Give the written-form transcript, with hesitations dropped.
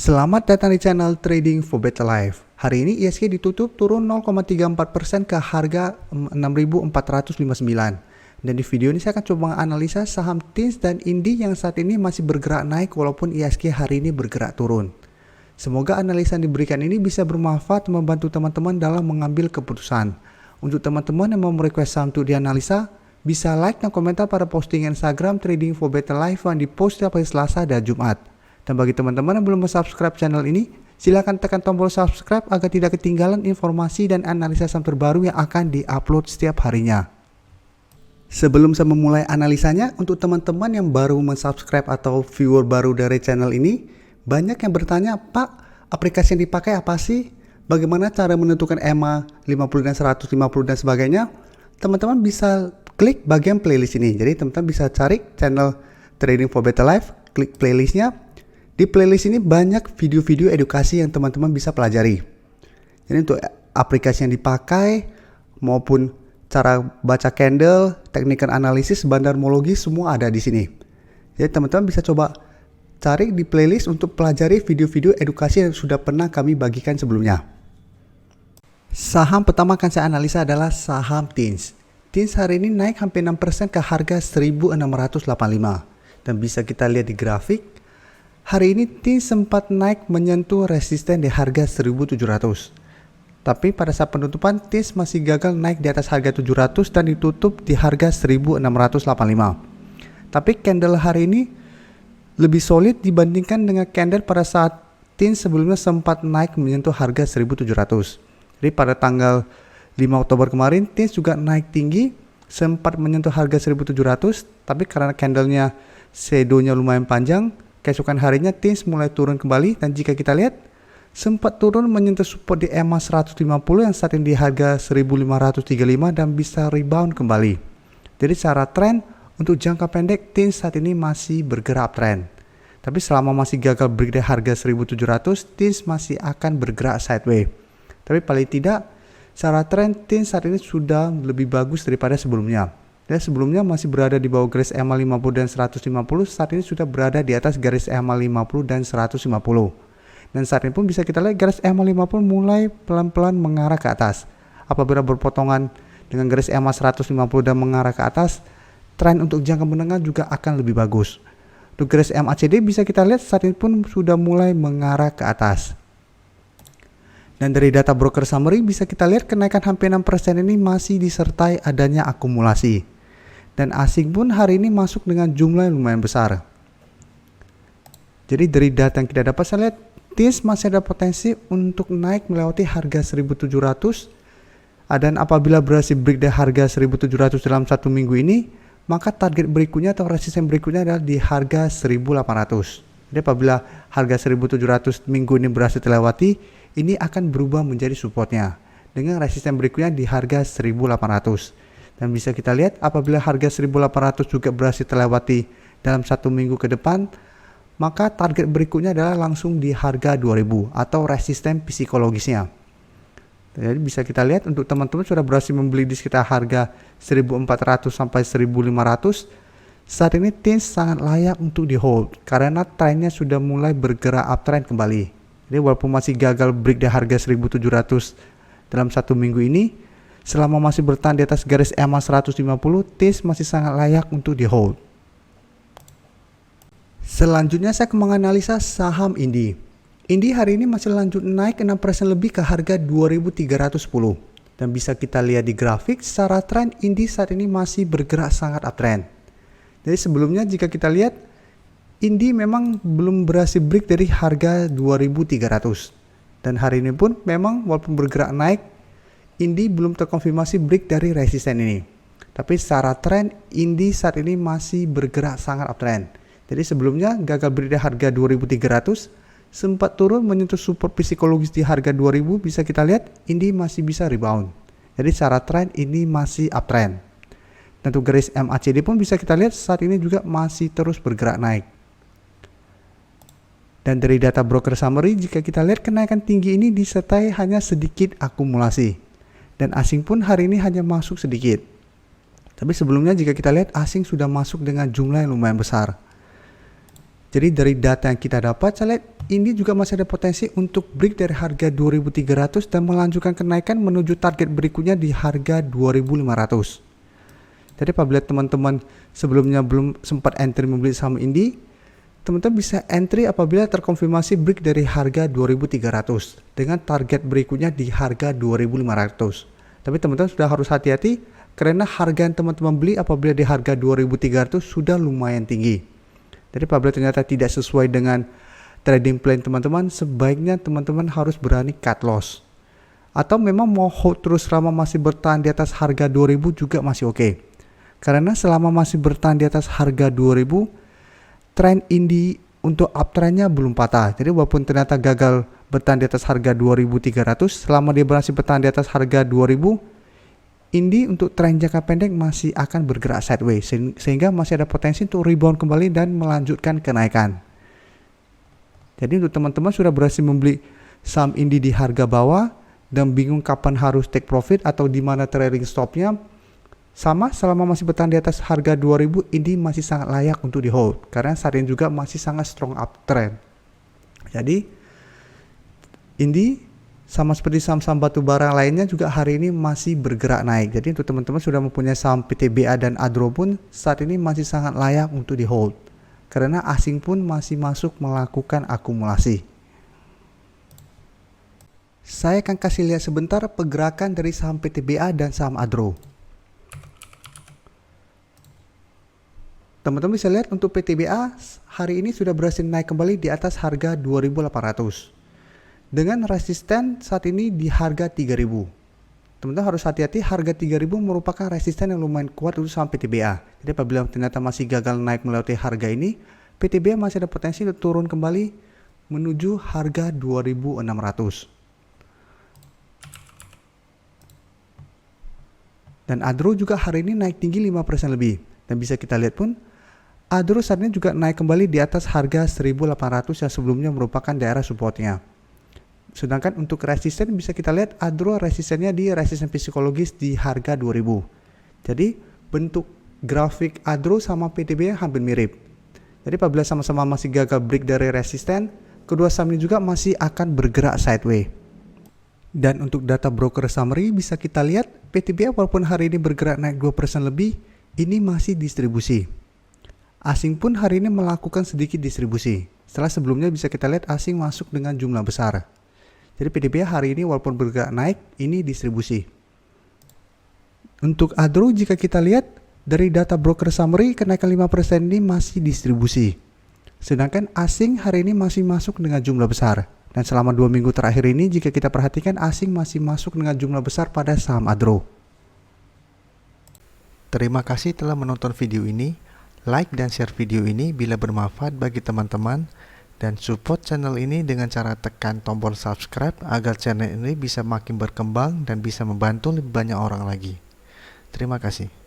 Selamat datang di channel Trading for Better Life. Hari ini ISG ditutup turun 0,34% ke harga 6.459. Dan di video ini saya akan coba menganalisa saham TINS dan INDI yang saat ini masih bergerak naik walaupun ISG hari ini bergerak turun. Semoga analisa yang diberikan ini bisa bermanfaat membantu teman-teman dalam mengambil keputusan. Untuk teman-teman yang mau merequest saham untuk dianalisa, bisa like dan komentar pada posting Instagram Trading for Better Life yang dipost setiap hari Selasa dan Jumat. Dan bagi teman-teman yang belum subscribe channel ini, silakan tekan tombol subscribe agar tidak ketinggalan informasi dan analisa saham terbaru yang akan diupload setiap harinya. Sebelum saya memulai analisanya, untuk teman-teman yang baru subscribe atau viewer baru dari channel ini, banyak yang bertanya, Pak, aplikasi yang dipakai apa sih? Bagaimana cara menentukan EMA 50 dan 150 dan sebagainya? Teman-teman bisa klik bagian playlist ini. Jadi teman-teman bisa cari channel Trading for Better Life, klik playlistnya. Di playlist ini banyak video-video edukasi yang teman-teman bisa pelajari. Jadi untuk aplikasi yang dipakai maupun cara baca candle, teknik analisis, bandarmologi semua ada di sini. Jadi teman-teman bisa coba cari di playlist untuk pelajari video-video edukasi yang sudah pernah kami bagikan sebelumnya. Saham pertama akan saya analisa adalah saham TINS. TINS hari ini naik hampir 6% ke harga 1.685. Dan bisa kita lihat di grafik. Hari ini TINS sempat naik menyentuh resisten di harga 1.700. Tapi pada saat penutupan TINS masih gagal naik di atas harga 700 dan ditutup di harga 1.685. Tapi candle hari ini lebih solid dibandingkan dengan candle pada saat TINS sebelumnya sempat naik menyentuh harga 1.700. Jadi pada tanggal 5 Oktober kemarin TINS juga naik tinggi, sempat menyentuh harga 1.700, tapi karena candlenya shadownya lumayan panjang, keesokan harinya TINS mulai turun kembali, dan jika kita lihat sempat turun menyentuh support di EMA 150 yang saat ini di harga 1535 dan bisa rebound kembali. Jadi secara tren untuk jangka pendek TINS saat ini masih bergerak trend. Tapi selama masih gagal break di harga 1700, TINS masih akan bergerak sideways. Tapi paling tidak secara tren TINS saat ini sudah lebih bagus daripada sebelumnya. Dan sebelumnya masih berada di bawah garis EMA 50 dan 150, saat ini sudah berada di atas garis EMA 50 dan 150. Dan saat ini pun bisa kita lihat garis EMA 50 mulai pelan-pelan mengarah ke atas. Apabila berpotongan dengan garis EMA 150 dan mengarah ke atas, tren untuk jangka menengah juga akan lebih bagus. Untuk garis MACD bisa kita lihat saat ini pun sudah mulai mengarah ke atas. Dan dari data broker summary bisa kita lihat kenaikan hampir 6% ini masih disertai adanya akumulasi. Dan asing pun hari ini masuk dengan jumlah yang lumayan besar. Jadi dari data yang kita dapat saya lihat TINS masih ada potensi untuk naik melewati harga 1.700. Dan apabila berhasil break dari harga 1.700 dalam satu minggu ini, maka target berikutnya atau resisten berikutnya adalah di harga 1.800. Jadi apabila harga 1.700 minggu ini berhasil terlewati, ini akan berubah menjadi supportnya dengan resisten berikutnya di harga 1.800. Dan bisa kita lihat apabila harga 1.800 juga berhasil terlewati dalam satu minggu ke depan, maka target berikutnya adalah langsung di harga 2.000 atau resisten psikologisnya. Jadi bisa kita lihat untuk teman-teman sudah berhasil membeli di sekitar harga 1.400 sampai 1.500, saat ini TINS sangat layak untuk di hold karena trennya sudah mulai bergerak uptrend kembali. Jadi walaupun masih gagal break di harga 1.700 dalam satu minggu ini, selama masih bertahan di atas garis EMA 150, TINS masih sangat layak untuk di hold. Selanjutnya saya akan menganalisa saham INDI. INDI hari ini masih lanjut naik 6% lebih ke harga 2.310. Dan bisa kita lihat di grafik secara tren INDI saat ini masih bergerak sangat uptrend. Jadi sebelumnya jika kita lihat INDI memang belum berhasil break dari harga 2.300. Dan hari ini pun memang walaupun bergerak naik, INDI belum terkonfirmasi break dari resisten ini. Tapi secara tren INDI saat ini masih bergerak sangat uptrend. Jadi sebelumnya gagal break dari harga 2.300, sempat turun menyentuh support psikologis di harga 2.000, bisa kita lihat INDI masih bisa rebound. Jadi secara tren ini masih uptrend. Dan untuk garis MACD pun bisa kita lihat saat ini juga masih terus bergerak naik. Dan dari data broker summary jika kita lihat kenaikan tinggi ini disertai hanya sedikit akumulasi. Dan asing pun hari ini hanya masuk sedikit. Tapi sebelumnya jika kita lihat asing sudah masuk dengan jumlah yang lumayan besar. Jadi dari data yang kita dapat, saya lihat ini juga masih ada potensi untuk break dari harga 2.300 dan melanjutkan kenaikan menuju target berikutnya di harga 2.500. Jadi apabila teman-teman sebelumnya belum sempat entry membeli saham Indi, teman-teman bisa entry apabila terkonfirmasi break dari harga 2.300 dengan target berikutnya di harga 2.500. Tapi teman-teman sudah harus hati-hati karena harga yang teman-teman beli apabila di harga 2.300 sudah lumayan tinggi. Jadi apabila ternyata tidak sesuai dengan trading plan teman-teman, sebaiknya teman-teman harus berani cut loss. Atau memang mau hold terus selama masih bertahan di atas harga 2000 juga masih oke. Karena selama masih bertahan di atas harga 2000, tren Indi untuk uptrendnya belum patah. Jadi walaupun ternyata gagal bertahan di atas harga 2300, selama dia masih bertahan di atas harga 2000, Indi untuk tren jangka pendek masih akan bergerak sideways sehingga masih ada potensi untuk rebound kembali dan melanjutkan kenaikan. Jadi untuk teman-teman sudah berhasil membeli saham Indi di harga bawah dan bingung kapan harus take profit atau di mana trailing stopnya, sama selama masih bertahan di atas harga 2000, Indi masih sangat layak untuk di hold karena saat ini juga masih sangat strong uptrend. Jadi Indi sama seperti saham-saham batubara lainnya juga hari ini masih bergerak naik. Jadi untuk teman-teman sudah mempunyai saham PTBA dan Adro pun saat ini masih sangat layak untuk di hold. Karena asing pun masih masuk melakukan akumulasi. Saya akan kasih lihat sebentar pergerakan dari saham PTBA dan saham Adro. Teman-teman bisa lihat untuk PTBA hari ini sudah berhasil naik kembali di atas harga 2.800. Dengan resisten saat ini di harga 3.000. Teman-teman harus hati-hati, harga 3.000 merupakan resisten yang lumayan kuat untuk saham PTBA. Jadi apabila ternyata masih gagal naik melewati harga ini, PTBA masih ada potensi untuk turun kembali menuju harga 2.600. Dan Adro juga hari ini naik tinggi 5% lebih. Dan bisa kita lihat pun, Adro saat ini juga naik kembali di atas harga 1.800 yang sebelumnya merupakan daerah supportnya. Sedangkan untuk resisten bisa kita lihat Adro resistennya di resisten psikologis di harga 2000. Jadi bentuk grafik Adro sama PTBA hampir mirip. Jadi apabila sama-sama masih gagal break dari resisten, kedua saham ini juga masih akan bergerak sideways. Dan untuk data broker summary bisa kita lihat PTBA walaupun hari ini bergerak naik 2% lebih, ini masih distribusi. Asing pun hari ini melakukan sedikit distribusi. Setelah sebelumnya bisa kita lihat asing masuk dengan jumlah besar. Jadi PTBA hari ini walaupun bergerak naik, ini distribusi. Untuk Adro jika kita lihat dari data broker summary, kenaikan 5% ini masih distribusi. Sedangkan asing hari ini masih masuk dengan jumlah besar. Dan selama 2 minggu terakhir ini jika kita perhatikan asing masih masuk dengan jumlah besar pada saham Adro. Terima kasih telah menonton video ini. Like dan share video ini bila bermanfaat bagi teman-teman. Dan support channel ini dengan cara tekan tombol subscribe agar channel ini bisa makin berkembang dan bisa membantu lebih banyak orang lagi. Terima kasih.